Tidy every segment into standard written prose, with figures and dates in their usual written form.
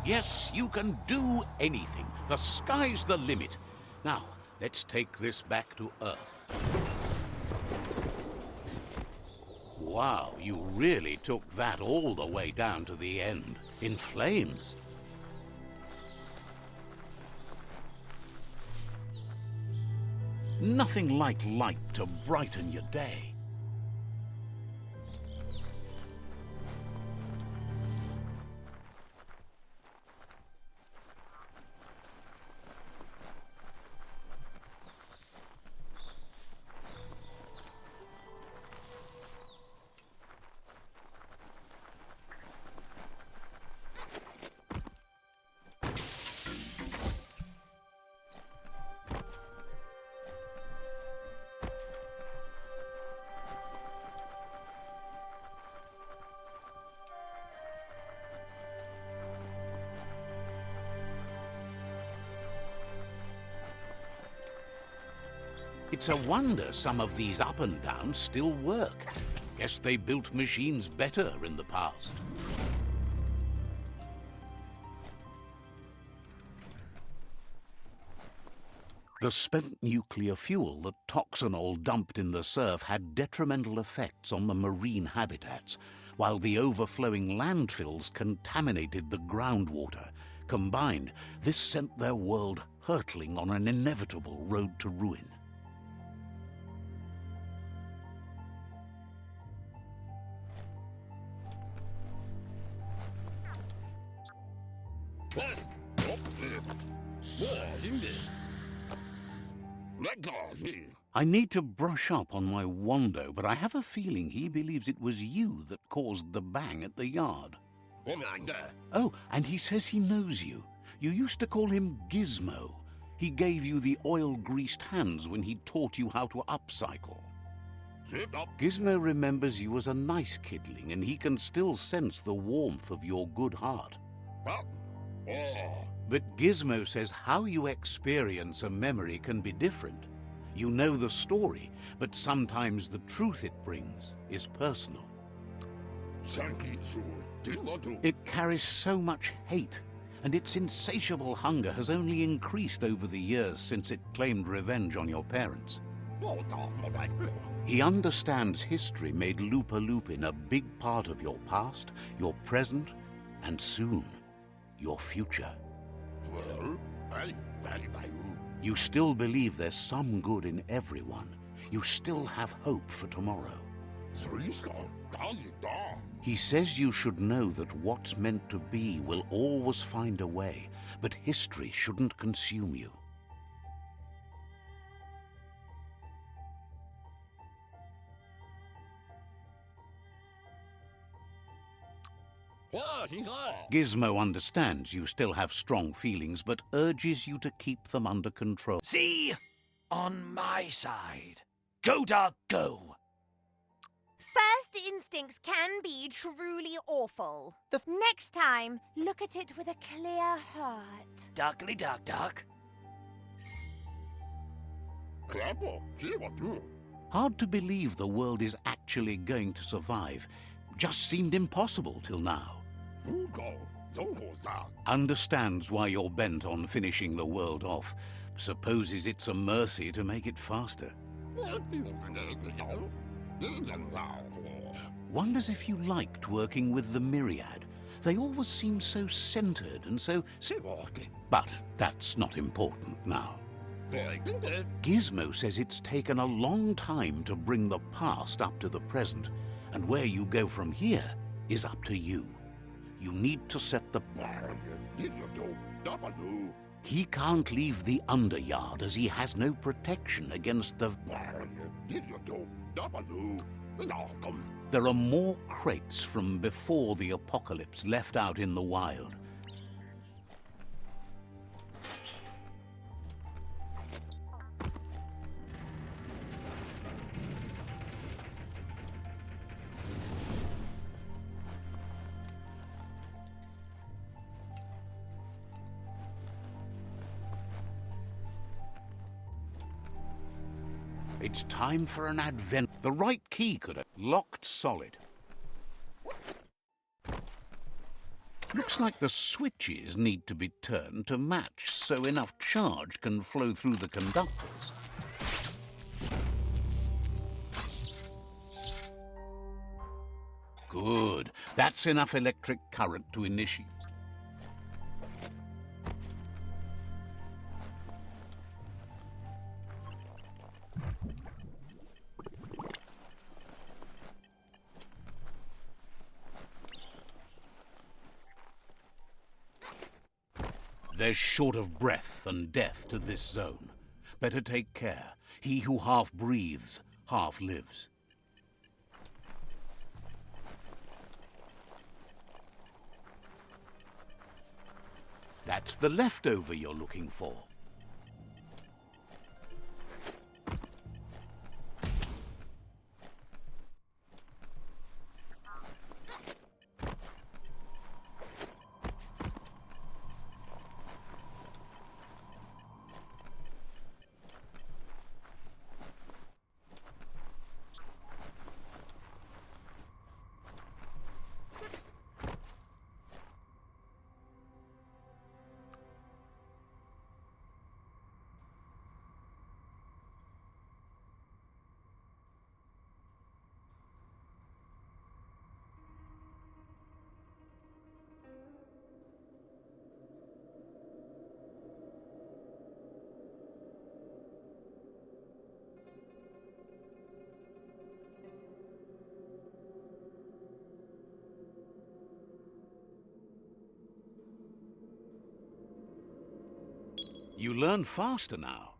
Yes, you can do anything. The sky's the limit. Now, let's take this back to Earth. Wow, you really took that all the way down to the end, in flames. Nothing like light to brighten your day. It's a wonder some of these up and downs still work. Guess they built machines better in the past. The spent nuclear fuel that Toxanol dumped in the surf had detrimental effects on the marine habitats, while the overflowing landfills contaminated the groundwater. Combined, this sent their world hurtling on an inevitable road to ruin. I need to brush up on my Wando, but I have a feeling he believes it was you that caused the bang at the yard. Oh, and he says he knows you. You used to call him Gizmo. He gave you the oil-greased hands when he taught you how to upcycle. Gizmo remembers you as a nice kidling, and he can still sense the warmth of your good heart. But Gizmo says how you experience a memory can be different. You know the story, but sometimes the truth it brings is personal. It carries so much hate, and its insatiable hunger has only increased over the years since it claimed revenge on your parents. He understands history made Lupa Lupin a big part of your past, your present, and soon, your future. You still believe there's some good in everyone. You still have hope for tomorrow. He says you should know that what's meant to be will always find a way, but history shouldn't consume you. Gizmo understands you still have strong feelings, but urges you to keep them under control. See? On my side. Go, dog, go! First instincts can be truly awful. Next time, look at it with a clear heart. Duckly duck duck. Hard to believe the world is actually going to survive. Just seemed impossible till now. Understands why you're bent on finishing the world off. Supposes it's a mercy to make it faster. Wonders if you liked working with the Myriad. They always seem so centered and so... But that's not important now. Gizmo says it's taken a long time to bring the past up to the present, and where you go from here is up to you. You need to set the... He can't leave the underyard as he has no protection against the... There are more crates from before the apocalypse left out in the wild. It's time for an advent. The right key could have locked solid. Looks like the switches need to be turned to match so enough charge can flow through the conductors. Good. That's enough electric current to initiate. They're short of breath and death to this zone. Better take care. He who half breathes, half lives. That's the leftover you're looking for. You learn faster now.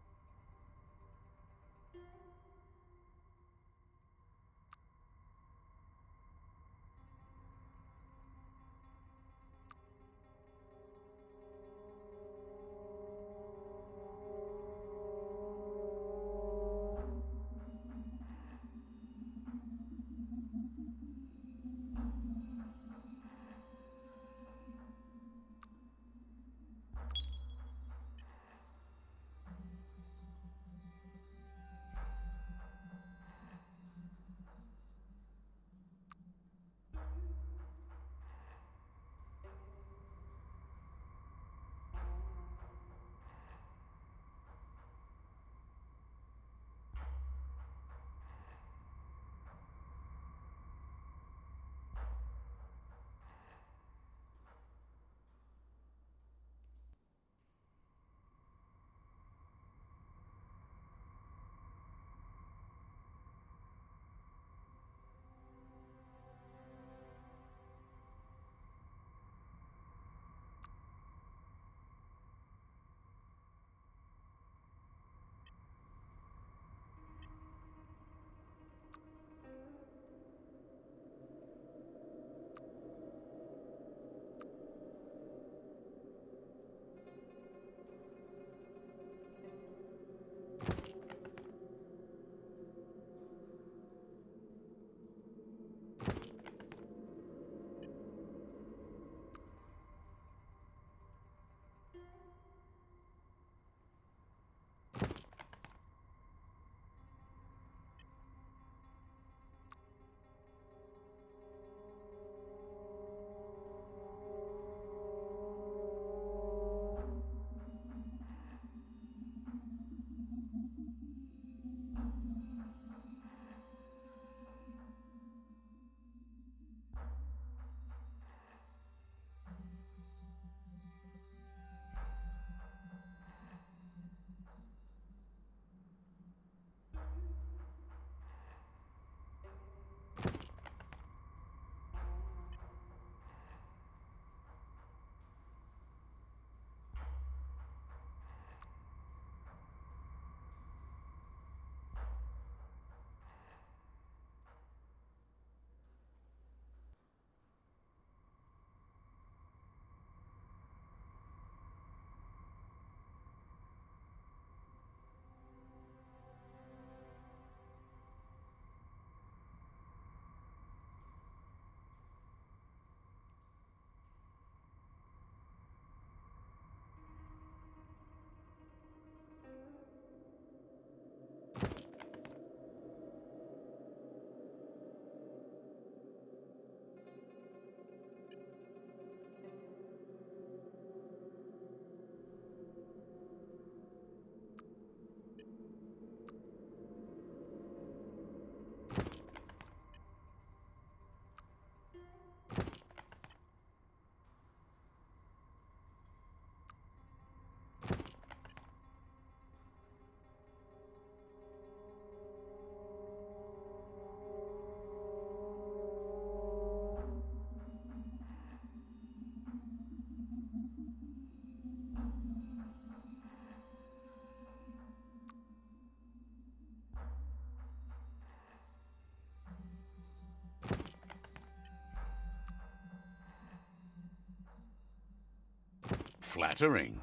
Flattering.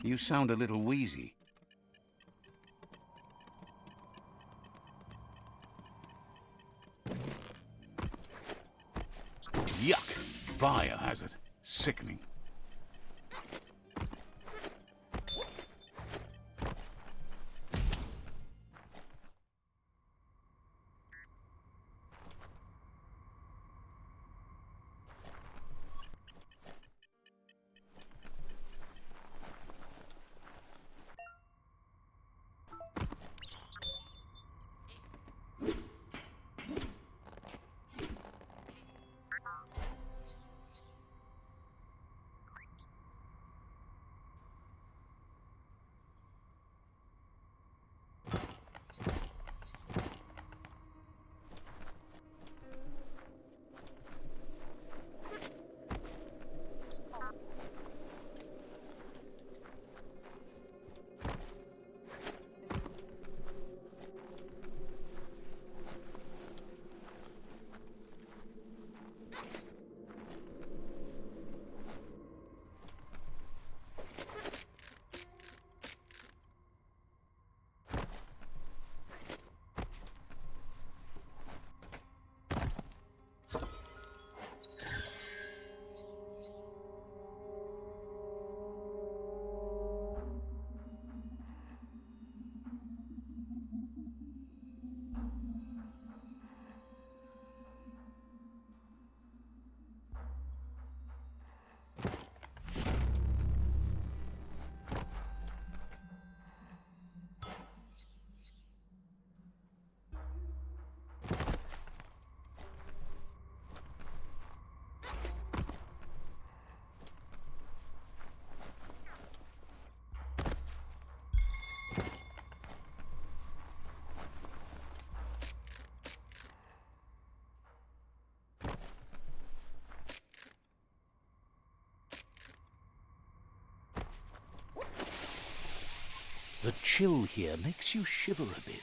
You sound a little wheezy. Yuck! Biohazard. Sickening. The chill here makes you shiver a bit.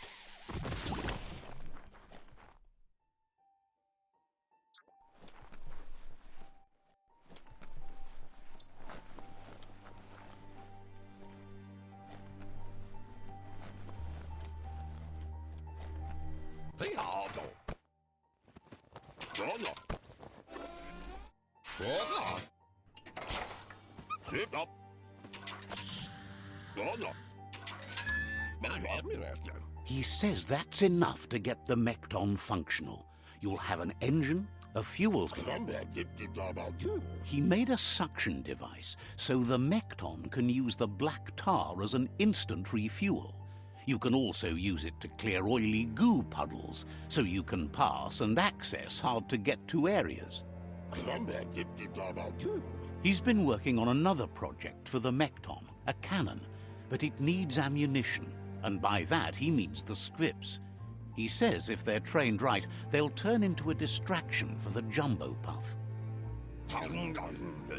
He says that's enough to get the Mekton functional. You'll have an engine, a fuel plant. He made a suction device, so the Mekton can use the black tar as an instant refuel. You can also use it to clear oily goo puddles, so you can pass and access hard-to-get-to areas. He's been working on another project for the Mekton, a cannon, but it needs ammunition, and by that he means the scripts. He says if they're trained right, they'll turn into a distraction for the jumbo puff.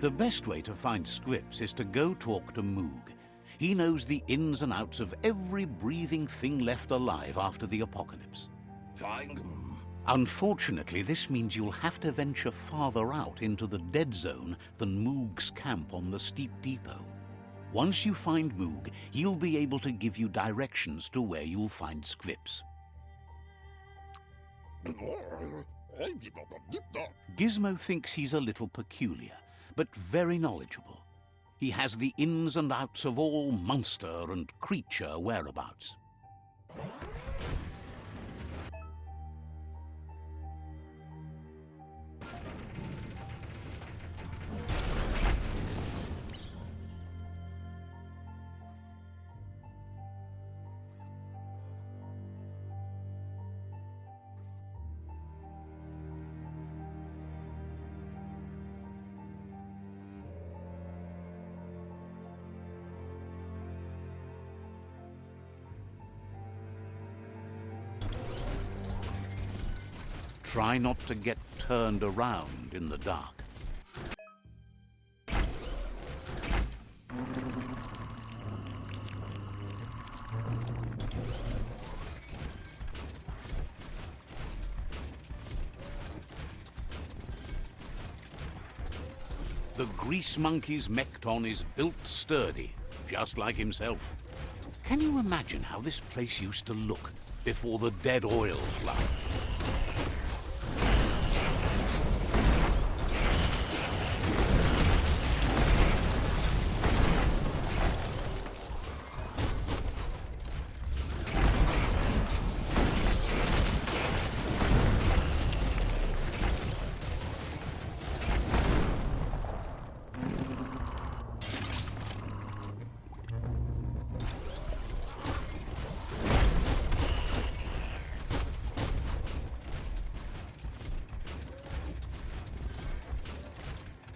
The best way to find scripts is to go talk to Moog. He knows the ins and outs of every breathing thing left alive after the apocalypse. Unfortunately, this means you'll have to venture farther out into the dead zone than Moog's camp on the steep depot. Once you find Moog, he'll be able to give you directions to where you'll find Scripps. Gizmo thinks he's a little peculiar, but very knowledgeable. He has the ins and outs of all monster and creature whereabouts. Try not to get turned around in the dark. The grease monkey's mekton is built sturdy, just like himself. Can you imagine how this place used to look before the dead oil flood?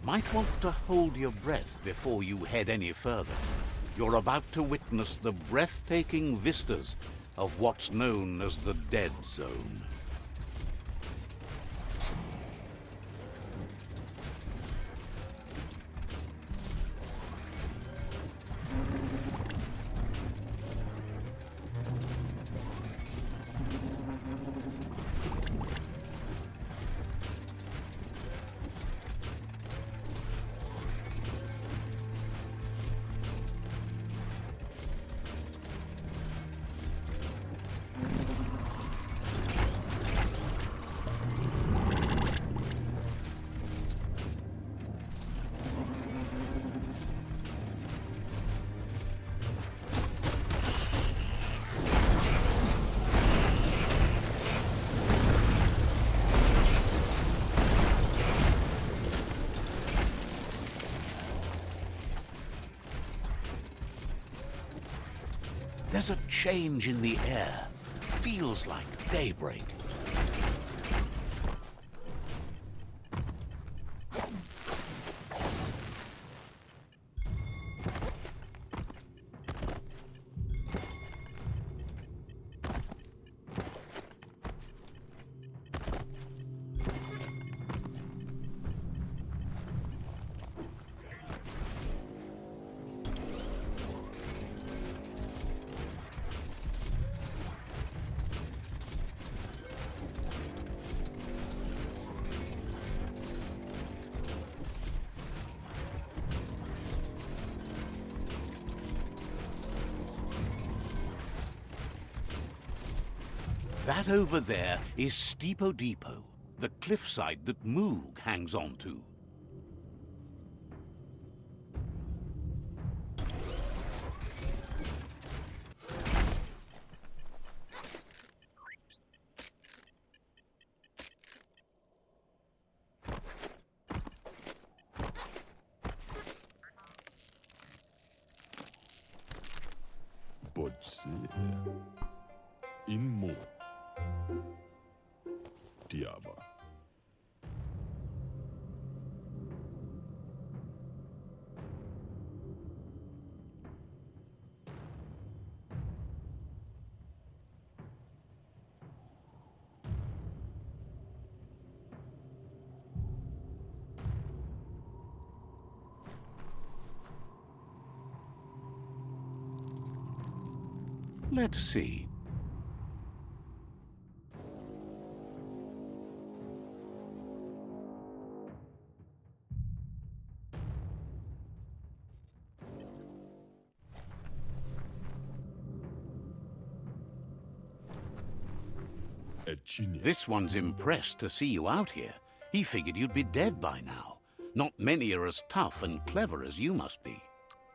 Might want to hold your breath before you head any further. You're about to witness the breathtaking vistas of what's known as the Dead Zone. There's a change in the air. Feels like daybreak. That over there is Steepo Depot, the cliffside that Moog hangs on to. Pode ser. Inmo. Tiava. Let's see. Ecine. This one's impressed to see you out here. He figured you'd be dead by now. Not many are as tough and clever as you must be.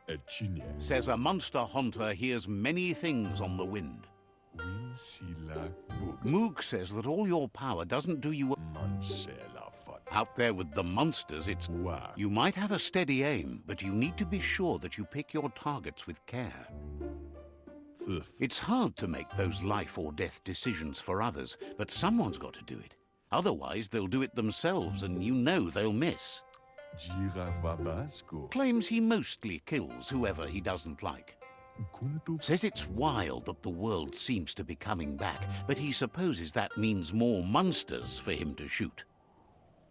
Ecine. Says a monster hunter hears many things on the wind. Winsila Bug. Moog says that all your power doesn't do you Mansela Fat. out there with the monsters. It's Wa. you might have a steady aim, but you need to be sure that you pick your targets with care. Zif. It's hard to make those life or death decisions for others, but someone's got to do it. Otherwise, they'll do it themselves, and you know they'll miss. Girafabasco. Claims he mostly kills whoever he doesn't like. Kuntu. Says it's wild that the world seems to be coming back, but he supposes that means more monsters for him to shoot.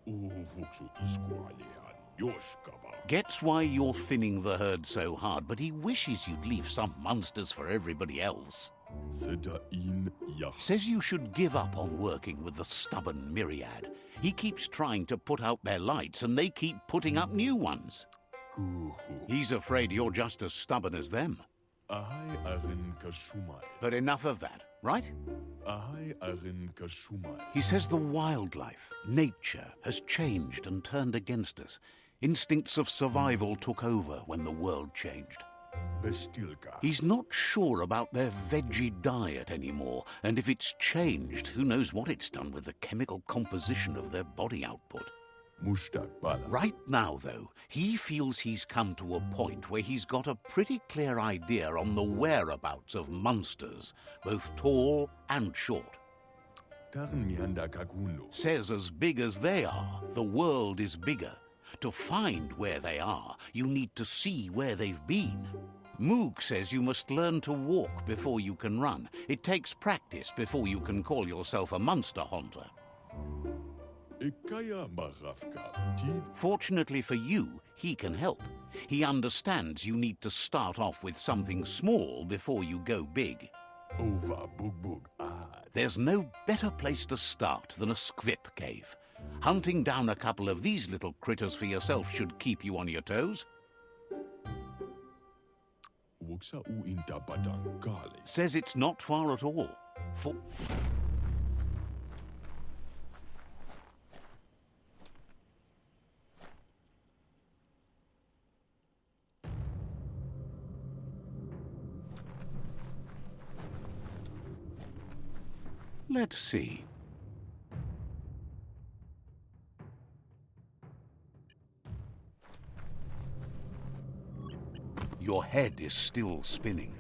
Uvuksu iskualihan. Yoskaba. Gets why you're thinning the herd so hard, but he wishes you'd leave some monsters for everybody else. Seda in Yah. Says you should give up on working with the stubborn myriad. He keeps trying to put out their lights, and they keep putting up new ones. Kuhu. He's afraid you're just as stubborn as them. Ahai arin kashumai. But enough of that, right? Ahai arin kashumai. He says the wildlife, nature, has changed and turned against us. Instincts of survival took over when the world changed. Bestilka. He's not sure about their veggie diet anymore, and if it's changed, who knows what it's done with the chemical composition of their body output. Mustakbala. Right now, though, he feels he's come to a point where he's got a pretty clear idea on the whereabouts of monsters, both tall and short. Tarn mianda kaguno. Says as big as they are, the world is bigger. To find where they are, you need to see where they've been. Moog says you must learn to walk before you can run. It takes practice before you can call yourself a monster hunter. Ikaya marafka. Tid. Fortunately for you, he can help. He understands you need to start off with something small before you go big. Ova bugbug. Ad. There's no better place to start than a squip cave. Hunting down a couple of these little critters for yourself should keep you on your toes. Wuksa u inta badang gale. Says it's not far at all. Let's see. Your head is still spinning.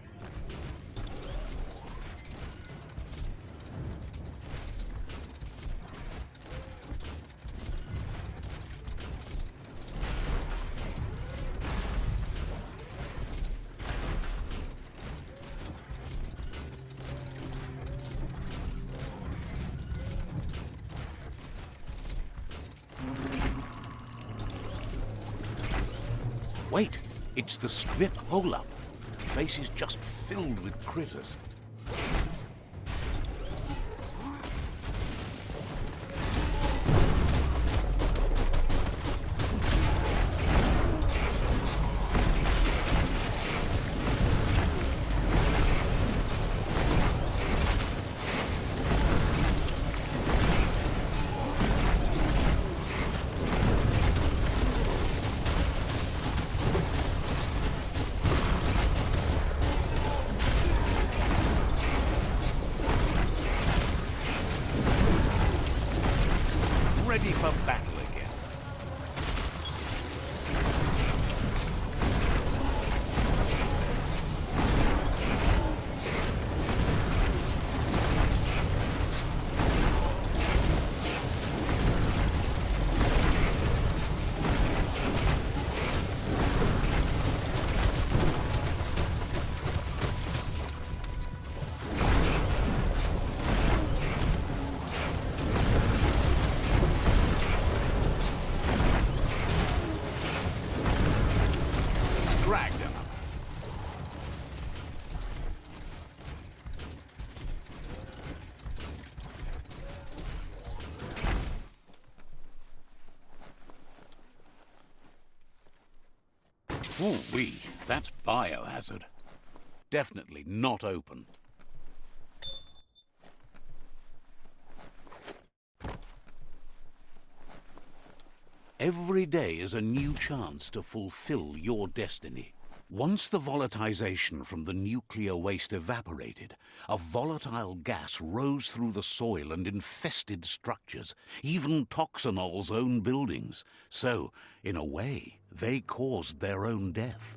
Wait, it's the strip hole-up. The place is just filled with critters. Ready for battle again. Scragged him. Ooh-wee, that's biohazard. Definitely not open. Every day is a new chance to fulfill your destiny. Once the volatilization from the nuclear waste evaporated, a volatile gas rose through the soil and infested structures, even Toxanol's own buildings. So, in a way, they caused their own death.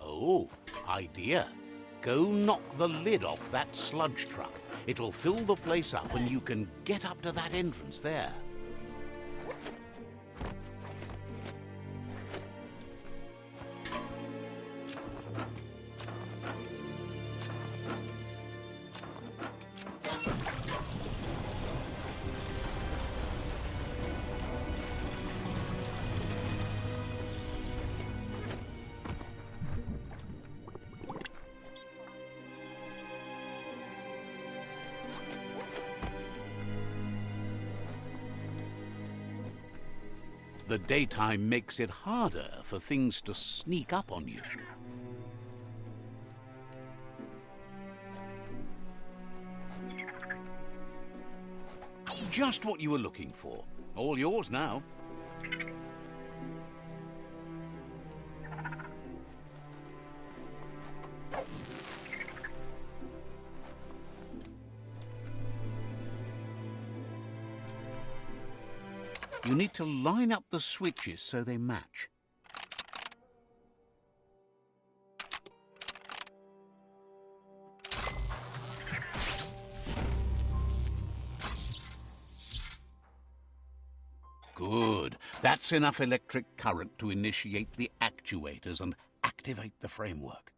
Oh, idea. Go knock the lid off that sludge truck. It'll fill the place up and you can get up to that entrance there. The daytime makes it harder for things to sneak up on you. Just what you were looking for. All yours now. You need to line up the switches so they match. Good. That's enough electric current to initiate the actuators and activate the framework.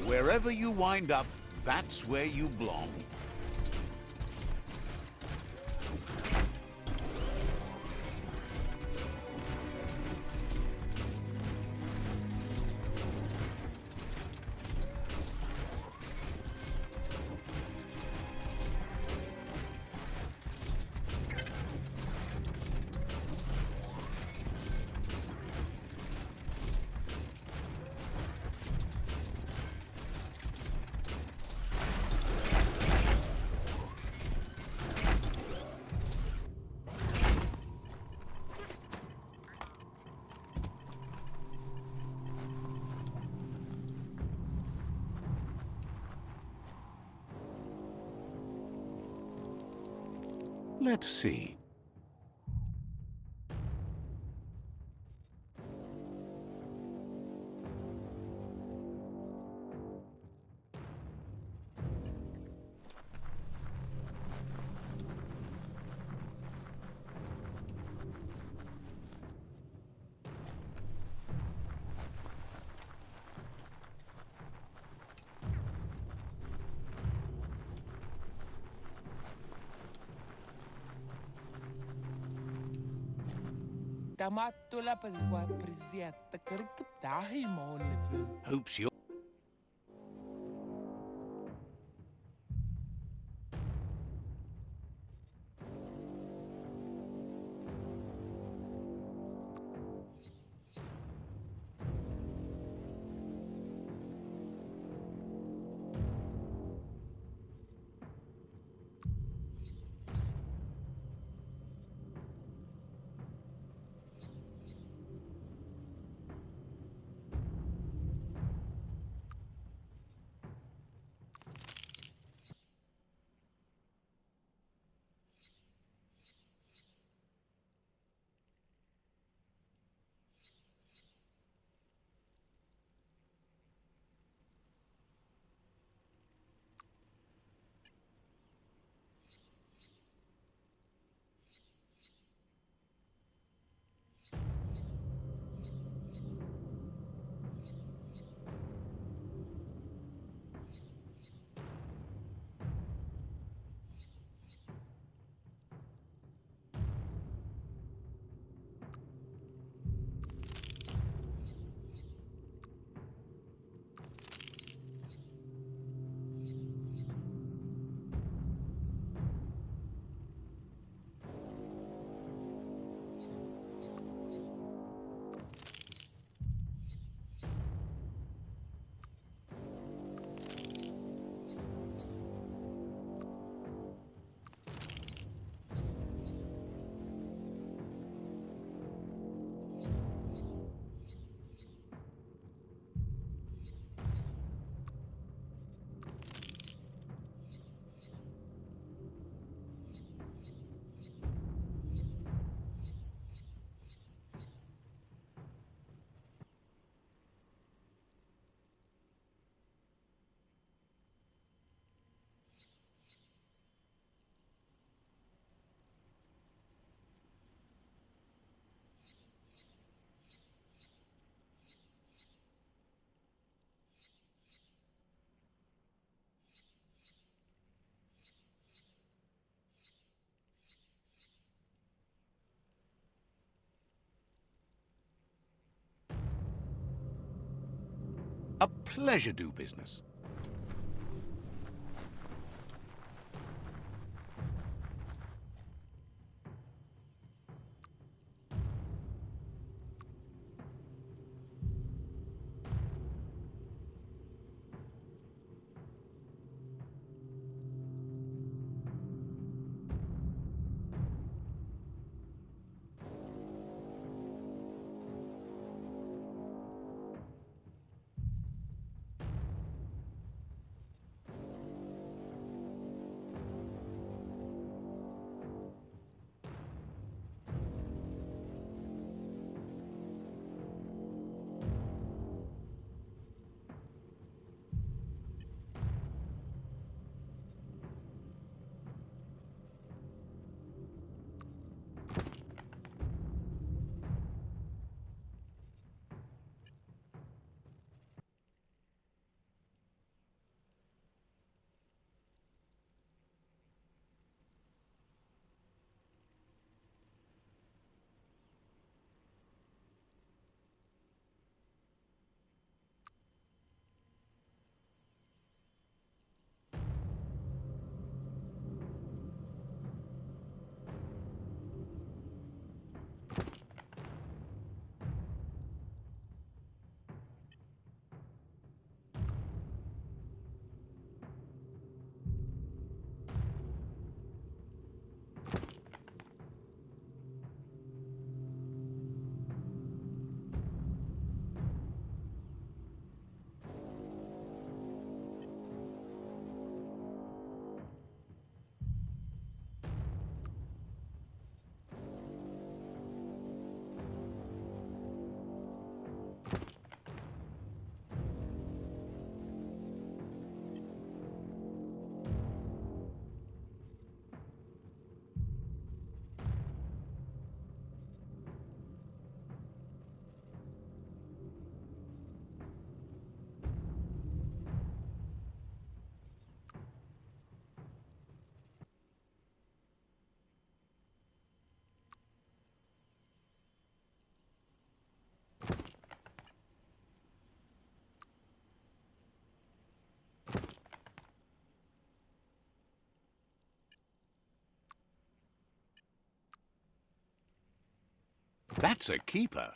Wherever you wind up, that's where you belong. Let's see. Hopes you're... A pleasure do business. That's a keeper.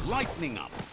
Lightening up.